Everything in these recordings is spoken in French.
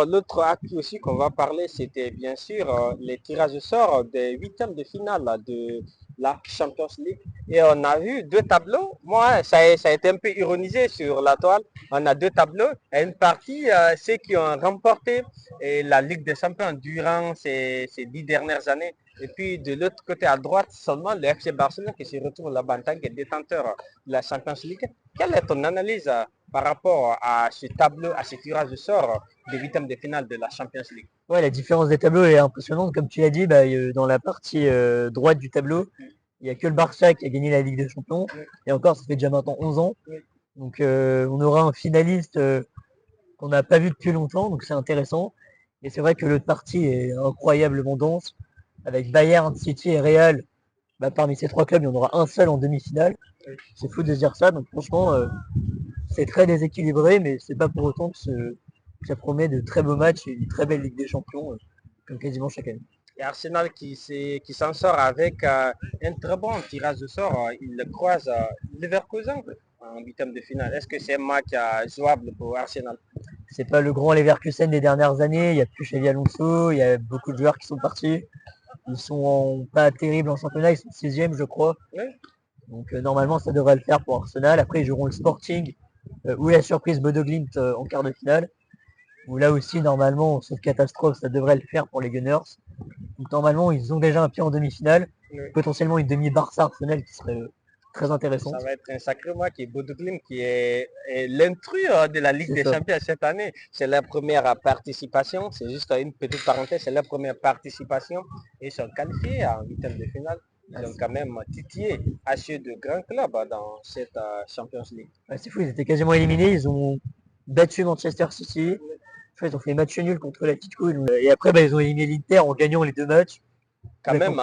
L'autre acte aussi qu'on va parler, c'était bien sûr les tirages au sort des huitièmes de finale de la Champions League. Et on a vu deux tableaux. Moi, ça a été un peu ironisé sur la toile. On a deux tableaux. Et une partie, ceux qui ont remporté la Ligue des Champions durant ces 10 dernières années. Et puis de l'autre côté à droite, seulement le FC Barcelone qui se retrouve là-bas en tant que détenteur de la Champions League. Quelle est ton analyse par rapport à ce tableau, à ce tirage de sort des huitièmes de finale de la Champions League? Ouais, la différence des tableaux est impressionnante. Comme tu l'as dit, dans la partie droite du tableau, il n'y a que le Barça qui a gagné la Ligue des Champions. Et encore, ça fait déjà maintenant 11 ans. Donc on aura un finaliste qu'on n'a pas vu depuis longtemps, donc c'est intéressant. Et c'est vrai que l'autre partie est incroyablement dense, avec Bayern, City et Real. Parmi ces trois clubs, il y en aura un seul en demi-finale. C'est fou de se dire ça. Donc franchement, c'est très déséquilibré, mais c'est pas pour autant que ça promet de très beaux matchs et une très belle Ligue des Champions, comme quasiment chaque année. Et Arsenal qui s'en sort avec un très bon tirage de sort. Il croise Leverkusen en huitième de finale. Est-ce que c'est un match jouable pour Arsenal? C'est pas le grand Leverkusen des dernières années. Il n'y a plus Xavi Alonso, il y a beaucoup de joueurs qui sont partis. Ils sont pas terribles en championnat, ils sont 6e je crois. Oui. Donc normalement ça devrait le faire pour Arsenal. Après ils joueront le Sporting ou la surprise Bodo Glimt en quart de finale. Où là aussi normalement, sauf catastrophe, ça devrait le faire pour les Gunners. Donc normalement ils ont déjà un pied en demi-finale. Oui. Potentiellement une demi-Barça Arsenal qui serait très intéressante. Ça va être un sacré match et Bodo Glimt qui est l'intrus de la Ligue des Champions cette année. C'est leur première participation. C'est juste une petite parenthèse, c'est leur première participation. Et ils sont qualifiés en huitième de finale. Ils ont quand même titillé à ceux de grands clubs dans cette Champions League. Ouais, c'est fou, ils étaient quasiment éliminés. Ils ont battu Manchester City. Ils ont fait match nul contre l'Atlético. Et après, ils ont éliminé l'Inter en gagnant les deux matchs. Quand même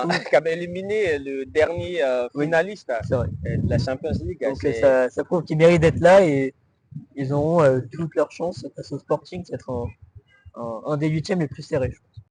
éliminé le dernier finaliste de la Champions League. Donc ça prouve qu'ils méritent d'être là et ils auront toutes leurs chances face au Sporting, c'est être un des huitièmes les plus serrés.